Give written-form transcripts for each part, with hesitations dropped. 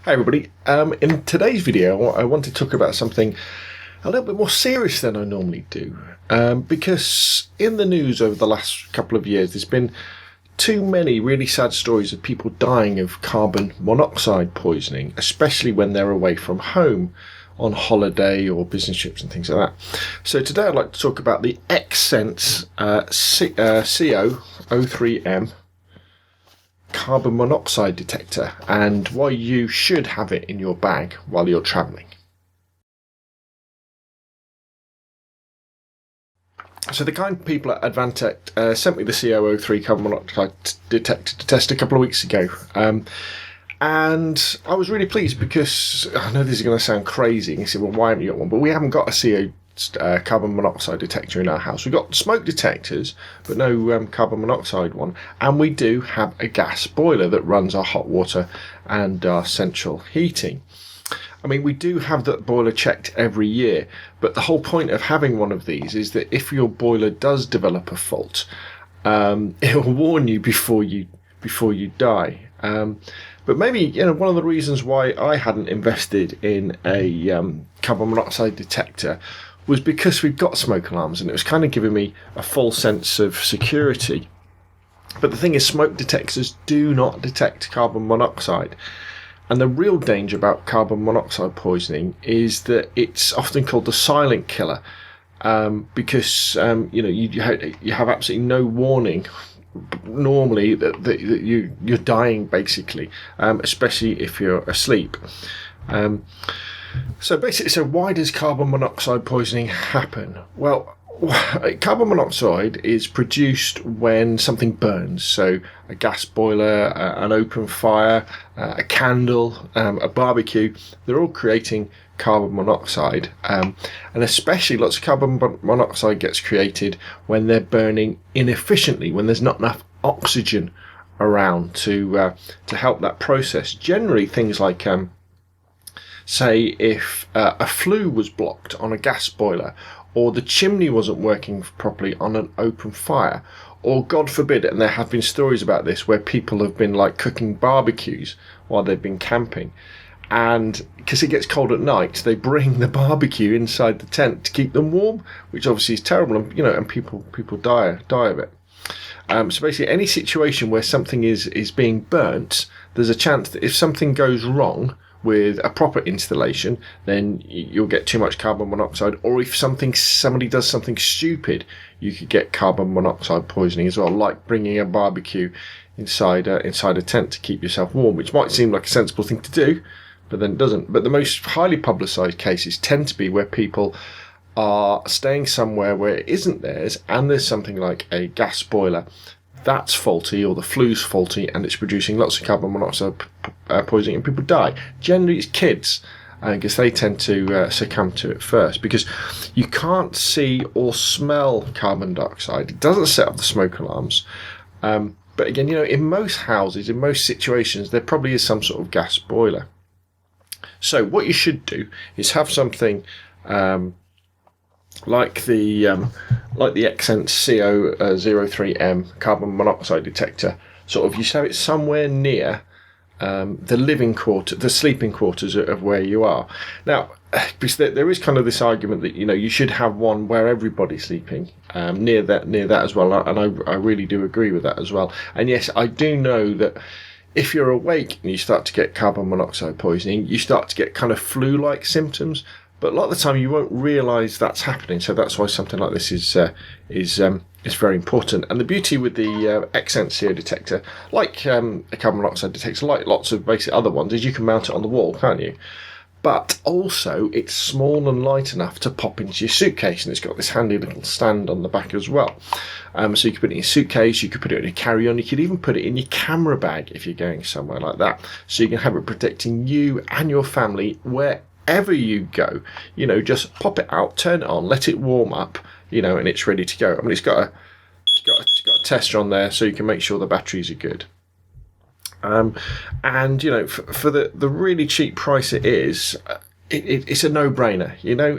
Hi everybody. In today's video I want to talk about something a little bit more serious than I normally do, because in the news over the last couple of years there's been too many really sad stories of people dying of carbon monoxide poisoning, especially when they're away from home on holiday or business trips and things like that. So today I'd like to talk about the Xsense CO03M carbon monoxide detector and why you should have it in your bag while you're travelling. So the kind people at Avantek sent me the CO03 carbon monoxide detector to test a couple of weeks ago, and I was really pleased because I know this is going to sound crazy and you say, well, why haven't you got one? But we haven't got a carbon monoxide detector in our house. We've got smoke detectors but no carbon monoxide one, and we do have a gas boiler that runs our hot water and our central heating. I mean, we do have that boiler checked every year, but the whole point of having one of these is that if your boiler does develop a fault, it will warn you before you die. But maybe, one of the reasons why I hadn't invested in a carbon monoxide detector was because we've got smoke alarms, and it was kind of giving me a false sense of security. But the thing is, smoke detectors do not detect carbon monoxide. And the real danger about carbon monoxide poisoning is that it's often called the silent killer, because you have absolutely no warning normally that you're dying, basically, especially if you're asleep. So why does carbon monoxide poisoning happen? Well, carbon monoxide is produced when something burns. So a gas boiler, an open fire, a candle, a barbecue, they're all creating carbon monoxide. And especially lots of carbon monoxide gets created when they're burning inefficiently, when there's not enough oxygen around to help that process. Generally things like say if a flue was blocked on a gas boiler, or the chimney wasn't working properly on an open fire, or God forbid, and there have been stories about this where people have been like cooking barbecues while they've been camping, and because it gets cold at night they bring the barbecue inside the tent to keep them warm, which obviously is terrible, and people die of it. So basically any situation where something is being burnt, there's a chance that if something goes wrong with a proper installation, then you'll get too much carbon monoxide, or if somebody does something stupid, you could get carbon monoxide poisoning as well, like bringing a barbecue inside a tent to keep yourself warm, which might seem like a sensible thing to do, but then it doesn't. But the most highly publicised cases tend to be where people are staying somewhere where it isn't theirs, and there's something like a gas boiler that's faulty, or the flue's faulty, and it's producing lots of carbon monoxide poisoning, and people die. Generally it's kids, because they tend to succumb to it first, because you can't see or smell carbon dioxide. It doesn't set up the smoke alarms, but again, in most houses, in most situations, there probably is some sort of gas boiler. So what you should do is have something like the Xsense CO03M carbon monoxide detector. You should have it somewhere near the sleeping quarters of where you are. Now, because there is kind of this argument that you should have one where everybody's sleeping near that as well, and I really do agree with that as well. And yes, I do know that if you're awake and you start to get carbon monoxide poisoning, you start to get kind of flu-like symptoms. But a lot of the time you won't realise that's happening, so that's why something like this is very important. And the beauty with the Xsense CO detector, like a carbon monoxide detector, like lots of basic other ones, is you can mount it on the wall, can't you? But also it's small and light enough to pop into your suitcase, and it's got this handy little stand on the back as well. So you could put it in your suitcase, you could put it in your carry-on, you could even put it in your camera bag if you're going somewhere like that. So you can have it protecting you and your family wherever you go. Just pop it out, turn it on, let it warm up, and it's ready to go. I mean, it's got a tester on there so you can make sure the batteries are good. And for the really cheap price it is, it's a no-brainer,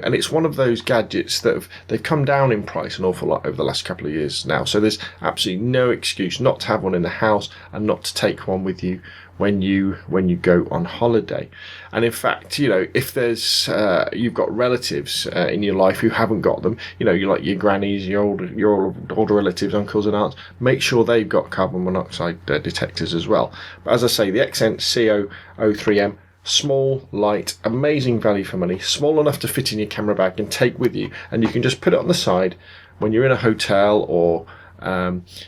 and it's one of those gadgets that they've come down in price an awful lot over the last couple of years now. So there's absolutely no excuse not to have one in the house and not to take one with you when you go on holiday. And in fact, if there's you've got relatives in your life who haven't got them, you like your grannies, your older relatives, uncles and aunts, make sure they've got carbon monoxide detectors as well. But as I say, the Accent CO03M, small, light, amazing value for money, small enough to fit in your camera bag and take with you, and you can just put it on the side when you're in a hotel, or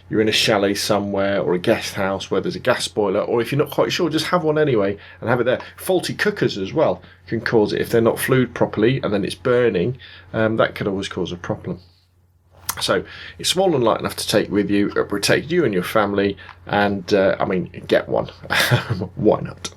you're in a chalet somewhere, or a guest house where there's a gas boiler, or if you're not quite sure, just have one anyway and have it there. Faulty cookers as well can cause it if they're not flued properly and then it's burning. That could always cause a problem. So it's small and light enough to take with you. It'll protect you and your family, and get one. Why not?